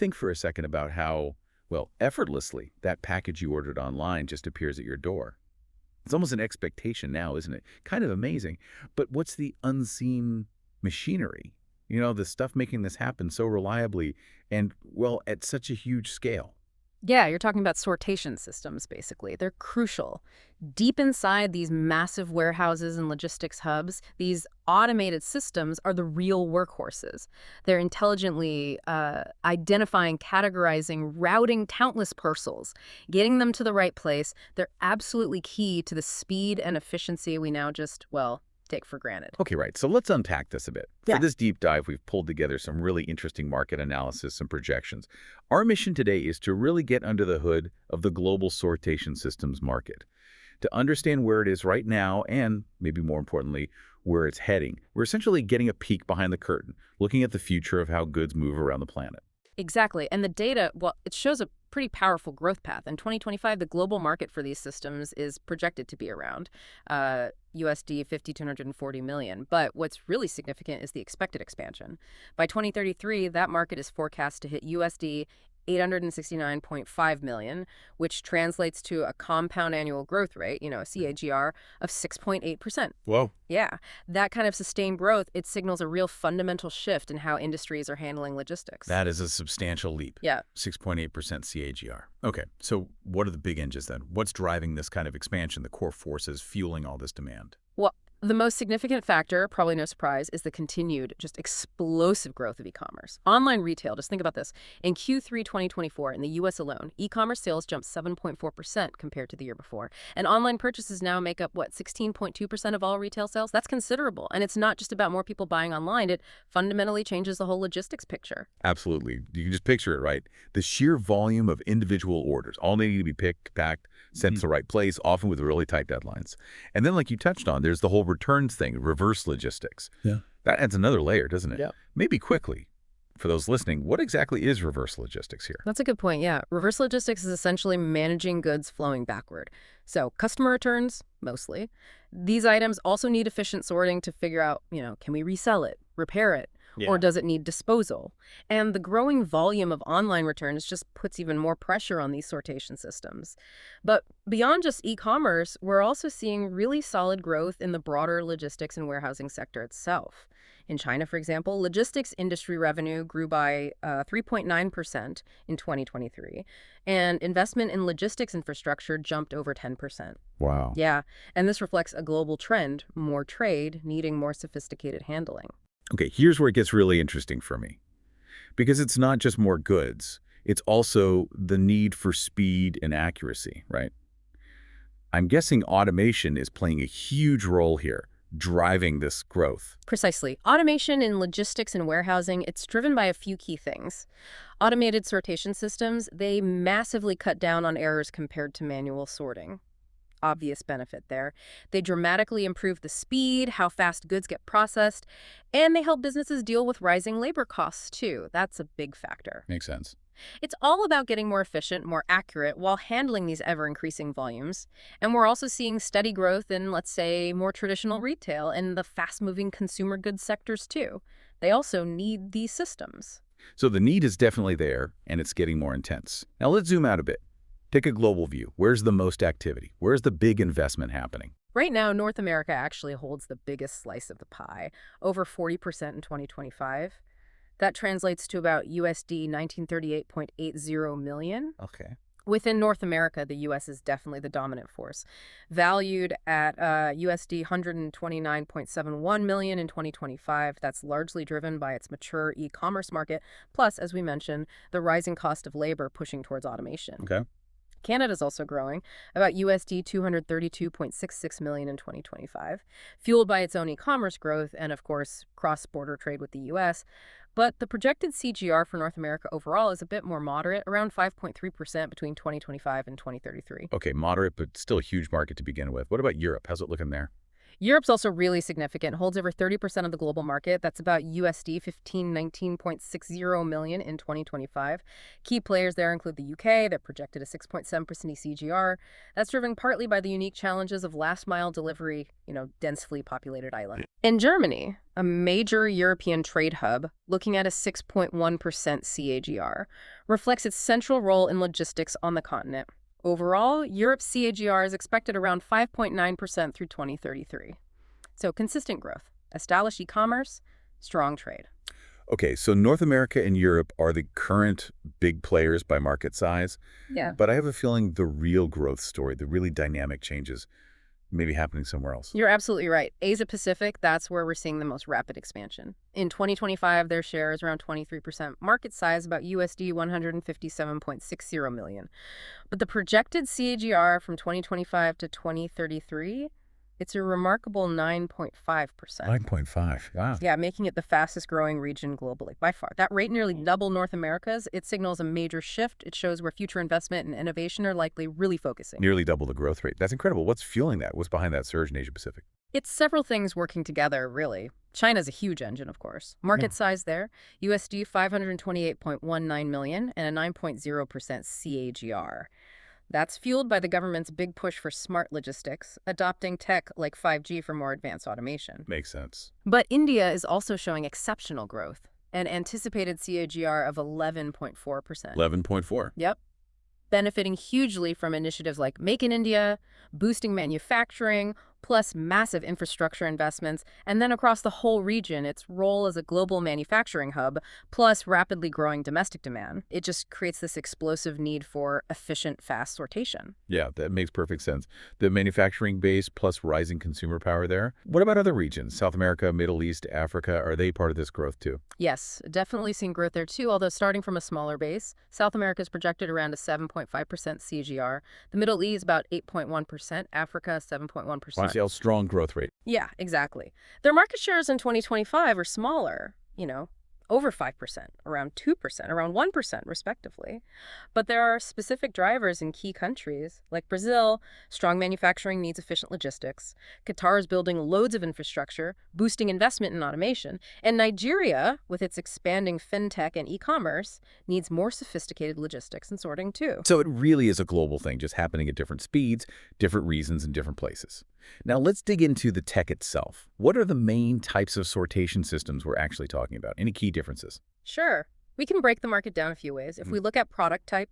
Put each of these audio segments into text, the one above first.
Think for a second about how, well, effortlessly that package you ordered online just appears at your door. It's almost an expectation now, isn't it? Kind of amazing. But what's the unseen machinery? The stuff making this happen so reliably and, well, at such a huge scale. Yeah, you're talking about sortation systems, basically. They're crucial. Deep inside these massive warehouses and logistics hubs, these automated systems are the real workhorses. They're intelligently identifying, categorizing, routing countless parcels, getting them to the right place. They're absolutely key to the speed and efficiency we now just, well, take for granted. Okay, right. So let's unpack this a bit. Yeah. For this deep dive, we've pulled together some really interesting market analysis and projections. Our mission today is to really get under the hood of the global sortation systems market, to understand where it is right now and, maybe more importantly, where it's heading. We're essentially getting a peek behind the curtain, looking at the future of how goods move around the planet. Exactly. And the data, well, it shows a pretty powerful growth path. In 2025, the global market for these systems is projected to be around USD 5,240 million. But what's really significant is the expected expansion. By 2033, that market is forecast to hit USD 869.5 million, which translates to a compound annual growth rate, a CAGR, of 6.8%. Whoa. Yeah, that kind of sustained growth, it signals a real fundamental shift in how industries are handling logistics. That is a substantial leap. Yeah. 6.8% CAGR. Okay, so what are the big engines then? What's driving this kind of expansion, the core forces fueling all this demand? Well, the most significant factor, probably no surprise, is the continued, just explosive growth of e-commerce. Online retail, just think about this. In Q3 2024, in the U.S. alone, e-commerce sales jumped 7.4% compared to the year before. And online purchases now make up, 16.2% of all retail sales? That's considerable. And it's not just about more people buying online. It fundamentally changes the whole logistics picture. Absolutely. You can just picture it, right? The sheer volume of individual orders, all needing to be picked, packed, sent to the right place, often with really tight deadlines. And then, like you touched on, there's the whole returns thing, reverse logistics. Yeah. That adds another layer, doesn't it? Yeah. Maybe quickly, for those listening, what exactly is reverse logistics here? That's a good point, yeah. Reverse logistics is essentially managing goods flowing backward. So customer returns, mostly. These items also need efficient sorting to figure out, can we resell it, repair it, or does it need disposal? And the growing volume of online returns just puts even more pressure on these sortation systems. But beyond just e-commerce, we're also seeing really solid growth in the broader logistics and warehousing sector itself. In China, for example, logistics industry revenue grew by 3.9% in 2023, and investment in logistics infrastructure jumped over 10%. Wow. Yeah, and this reflects a global trend, more trade needing more sophisticated handling. Okay, here's where it gets really interesting for me. Because it's not just more goods, it's also the need for speed and accuracy, right? I'm guessing automation is playing a huge role here, driving this growth. Precisely. Automation in logistics and warehousing, it's driven by a few key things. Automated sortation systems, they massively cut down on errors compared to manual sorting. Obvious benefit there. They dramatically improve the speed, how fast goods get processed, and they help businesses deal with rising labor costs, too. That's a big factor. Makes sense. It's all about getting more efficient, more accurate, while handling these ever-increasing volumes. And we're also seeing steady growth in, let's say, more traditional retail and the fast-moving consumer goods sectors, too. They also need these systems. So the need is definitely there, and it's getting more intense. Now let's zoom out a bit. Take a global view. Where's the most activity? Where's the big investment happening? Right now, North America actually holds the biggest slice of the pie, over 40% in 2025. That translates to about USD 1938.80 million. Okay. Within North America, the U.S. is definitely the dominant force, valued at USD 129.71 million in 2025. That's largely driven by its mature e-commerce market, plus, as we mentioned, the rising cost of labor pushing towards automation. Okay. Canada's also growing, about USD 232.66 million in 2025, fueled by its own e-commerce growth and, of course, cross-border trade with the U.S. But the projected CGR for North America overall is a bit more moderate, around 5.3% between 2025 and 2033. Okay, moderate, but still a huge market to begin with. What about Europe? How's it looking there? Europe's also really significant, holds over 30% of the global market. That's about USD 1519.60 million in 2025. Key players there include the UK, that projected a 6.7% CAGR. That's driven partly by the unique challenges of last mile delivery, densely populated island. In Germany, a major European trade hub, looking at a 6.1% CAGR, reflects its central role in logistics on the continent. Overall, Europe's CAGR is expected around 5.9% through 2033. So consistent growth, established e-commerce, strong trade. Okay, so North America and Europe are the current big players by market size, Yeah. but I have a feeling the real growth story, the really dynamic changes, may be happening somewhere else. You're absolutely right. Asia Pacific, that's where we're seeing the most rapid expansion. In 2025, their share is around 23%, market size about USD 157.60 million. But the projected CAGR from 2025 to 2033, it's a remarkable 9.5%. 9.5, wow. Yeah, making it the fastest growing region globally by far. That rate nearly double North America's. It signals a major shift. It shows where future investment and innovation are likely really focusing. Nearly double the growth rate. That's incredible. What's fueling that? What's behind that surge in Asia Pacific? It's several things working together, really. China's a huge engine, of course. Market size there, USD 528.19 million and a 9.0% CAGR. That's fueled by the government's big push for smart logistics, adopting tech like 5G for more advanced automation. Makes sense. But India is also showing exceptional growth, an anticipated CAGR of 11.4%. 11.4. Yep. Benefiting hugely from initiatives like Make in India, boosting manufacturing, plus massive infrastructure investments, and then across the whole region, its role as a global manufacturing hub, plus rapidly growing domestic demand. It just creates this explosive need for efficient, fast sortation. Yeah, that makes perfect sense. The manufacturing base plus rising consumer power there. What about other regions? South America, Middle East, Africa, are they part of this growth too? Yes, definitely seeing growth there too, although starting from a smaller base. South America is projected around a 7.5% CAGR. The Middle East about 8.1%, Africa 7.1%. Wow, see how strong growth rate. Yeah, exactly. Their market shares in 2025 are smaller, over 5%, around 2%, around 1%, respectively. But there are specific drivers in key countries, like Brazil. Strong manufacturing needs efficient logistics. Qatar is building loads of infrastructure, boosting investment in automation. And Nigeria, with its expanding fintech and e-commerce, needs more sophisticated logistics and sorting, too. So it really is a global thing, just happening at different speeds, different reasons, and different places. Now let's dig into the tech itself. What are the main types of sortation systems we're actually talking about? Any key differences? Sure. We can break the market down a few ways. If we look at product type,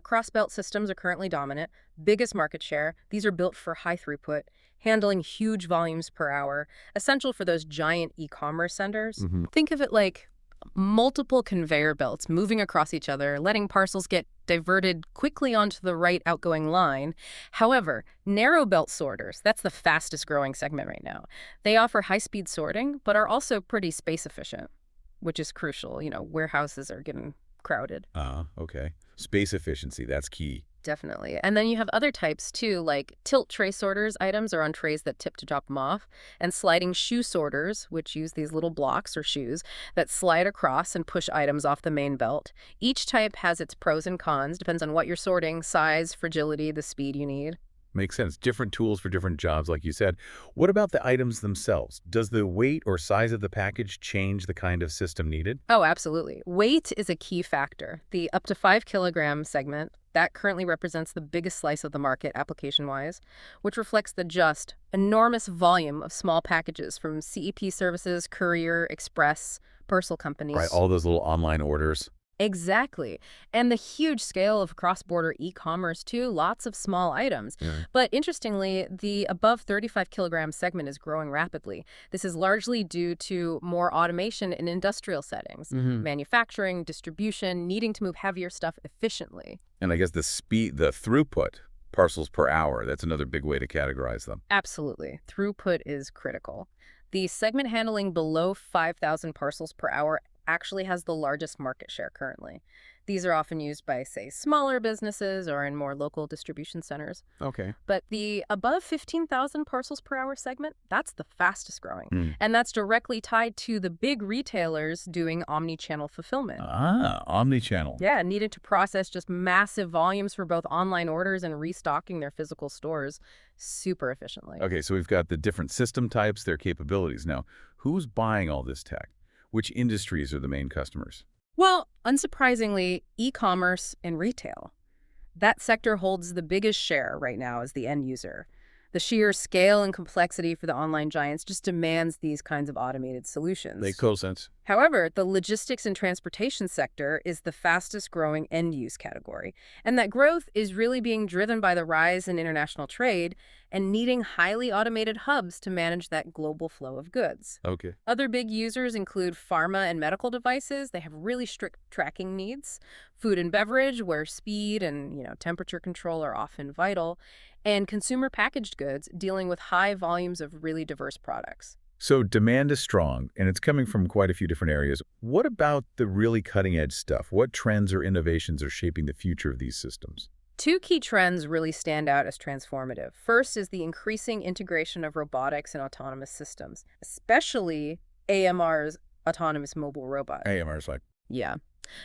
cross-belt systems are currently dominant, biggest market share. These are built for high throughput, handling huge volumes per hour, essential for those giant e-commerce centers. Think of it like multiple conveyor belts moving across each other, letting parcels get diverted quickly onto the right outgoing line. However, narrow belt sorters, that's the fastest growing segment right now. They offer high-speed sorting, but are also pretty space efficient, which is crucial. Warehouses are getting crowded. Okay. Space efficiency, that's key. Definitely. And then you have other types, too, like tilt tray sorters. Items are on trays that tip to drop them off. And sliding shoe sorters, which use these little blocks or shoes that slide across and push items off the main belt. Each type has its pros and cons, depends on what you're sorting, size, fragility, the speed you need. Makes sense. Different tools for different jobs, like you said. What about the items themselves? Does the weight or size of the package change the kind of system needed? Oh, absolutely. Weight is a key factor. The up to 5 kilogram segment, that currently represents the biggest slice of the market application-wise, which reflects the just enormous volume of small packages from CEP services, courier, express, parcel companies. Right, all those little online orders. Exactly. And the huge scale of cross-border e-commerce, too, lots of small items. Yeah. But interestingly, the above 35 kilogram segment is growing rapidly. This is largely due to more automation in industrial settings, manufacturing, distribution, needing to move heavier stuff efficiently. And I guess the speed, the throughput, parcels per hour, that's another big way to categorize them. Absolutely. Throughput is critical. The segment handling below 5,000 parcels per hour actually has the largest market share currently. These are often used by, say, smaller businesses or in more local distribution centers. Okay. But the above 15,000 parcels per hour segment, that's the fastest growing. Hmm. And that's directly tied to the big retailers doing omni-channel fulfillment. Ah, omnichannel. Yeah, needing to process just massive volumes for both online orders and restocking their physical stores super efficiently. Okay, so we've got the different system types, their capabilities. Now, who's buying all this tech? Which industries are the main customers? Well, unsurprisingly, e-commerce and retail. That sector holds the biggest share right now as the end user. The sheer scale and complexity for the online giants just demands these kinds of automated They solutions. co-sense. However, the logistics and transportation sector is the fastest growing end-use category, and that growth is really being driven by the rise in international trade and needing highly automated hubs to manage that global flow of goods. Okay. Other big users include pharma and medical devices. They have really strict tracking needs. Food and beverage, where speed and, temperature control are often vital. And consumer packaged goods, dealing with high volumes of really diverse products. So demand is strong, and it's coming from quite a few different areas. What about the really cutting-edge stuff? What trends or innovations are shaping the future of these systems? Two key trends really stand out as transformative. First is the increasing integration of robotics and autonomous systems, especially AMR's autonomous mobile robots. AMR's like, Yeah.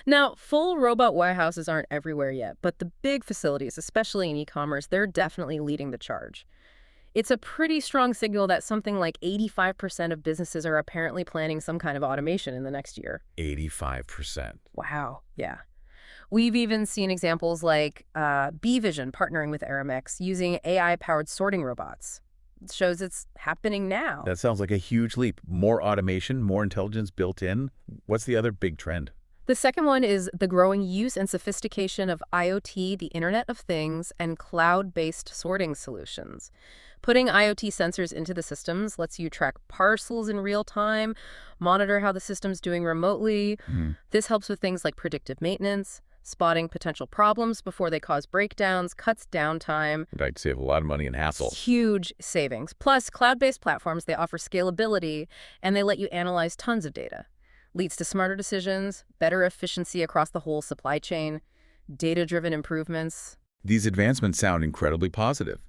Now, full robot warehouses aren't everywhere yet, but the big facilities, especially in e-commerce, they're definitely leading the charge. It's a pretty strong signal that something like 85% of businesses are apparently planning some kind of automation in the next year. 85%. Wow. Yeah. We've even seen examples like B-Vision partnering with Aramex using AI-powered sorting robots. It shows it's happening now. That sounds like a huge leap. More automation, more intelligence built in. What's the other big trend? The second one is the growing use and sophistication of IoT, the Internet of Things, and cloud-based sorting solutions. Putting IoT sensors into the systems lets you track parcels in real time, monitor how the system's doing remotely. Mhm. This helps with things like predictive maintenance, spotting potential problems before they cause breakdowns, cuts downtime. I'd save a lot of money and hassle. Huge savings. Plus, cloud-based platforms, they offer scalability, and they let you analyze tons of data. Leads to smarter decisions, better efficiency across the whole supply chain, data-driven improvements. These advancements sound incredibly positive.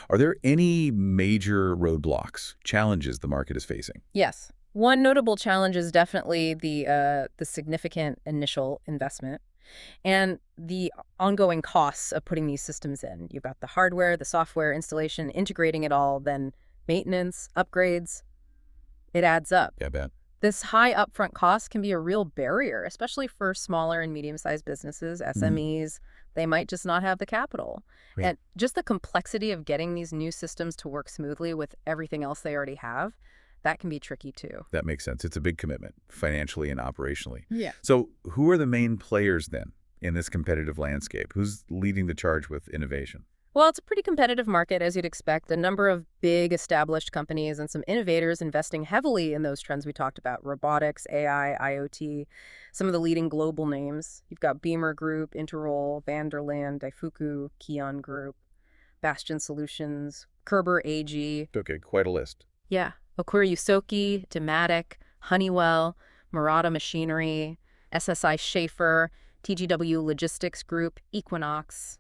Are there any major roadblocks, challenges the market is facing? Yes. One notable challenge is definitely the significant initial investment and the ongoing costs of putting these systems in. You've got the hardware, the software, installation, integrating it all, then maintenance, upgrades. It adds up. Yeah, I bet. This high upfront cost can be a real barrier, especially for smaller and medium-sized businesses, SMEs. They might just not have the capital. Right. And just the complexity of getting these new systems to work smoothly with everything else they already have, that can be tricky too. That makes sense. It's a big commitment, financially and operationally. Yeah. So who are the main players then in this competitive landscape? Who's leading the charge with innovation? Well, it's a pretty competitive market, as you'd expect. A number of big established companies and some innovators investing heavily in those trends we talked about: robotics, AI, IoT, some of the leading global names. You've got Beamer Group, Interroll, Vanderland, Daifuku, Kion Group, Bastion Solutions, Kerber AG. Okay, quite a list. Yeah. Okura Yusoki, Dematic, Honeywell, Murata Machinery, SSI Schaefer, TGW Logistics Group, Equinox.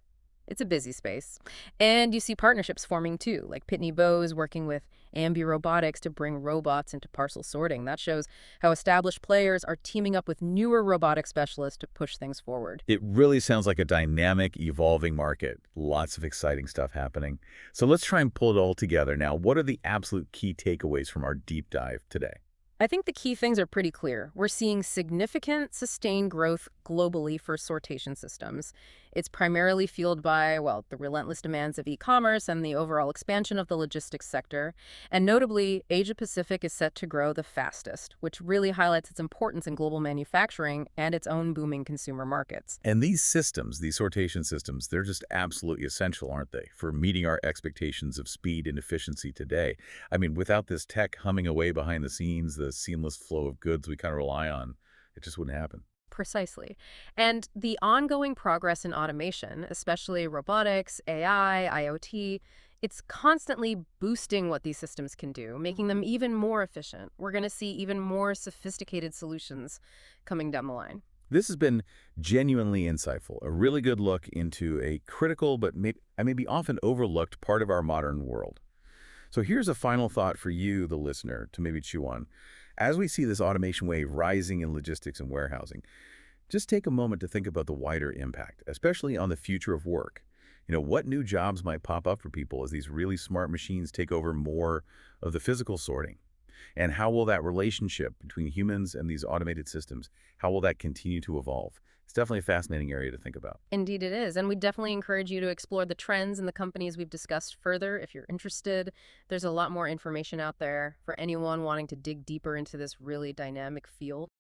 It's a busy space. And you see partnerships forming too, like Pitney Bowes working with Ambi Robotics to bring robots into parcel sorting. That shows how established players are teaming up with newer robotic specialists to push things forward. It really sounds like a dynamic, evolving market. Lots of exciting stuff happening. So let's try and pull it all together now. What are the absolute key takeaways from our deep dive today? I think the key things are pretty clear. We're seeing significant sustained growth globally for sortation systems. It's primarily fueled by, well, the relentless demands of e-commerce and the overall expansion of the logistics sector. And notably, Asia-Pacific is set to grow the fastest, which really highlights its importance in global manufacturing and its own booming consumer markets. And these systems, these sortation systems, they're just absolutely essential, aren't they, for meeting our expectations of speed and efficiency today? I mean, without this tech humming away behind the scenes, the seamless flow of goods we kind of rely on, it just wouldn't happen. Precisely. And the ongoing progress in automation, especially robotics, AI, IoT, It's constantly boosting what these systems can do, making them even more efficient. We're going to see even more sophisticated solutions coming down the line. This has been genuinely insightful, a really good look into a critical but maybe often overlooked part of our modern world. So here's a final thought for you, the listener, to maybe chew on. As we see this automation wave rising in logistics and warehousing, just take a moment to think about the wider impact, especially on the future of work. What new jobs might pop up for people as these really smart machines take over more of the physical sorting? And how will that relationship between humans and these automated systems, how will that continue to evolve? It's definitely a fascinating area to think about. Indeed, it is. And we definitely encourage you to explore the trends in the companies we've discussed further if you're interested. There's a lot more information out there for anyone wanting to dig deeper into this really dynamic field.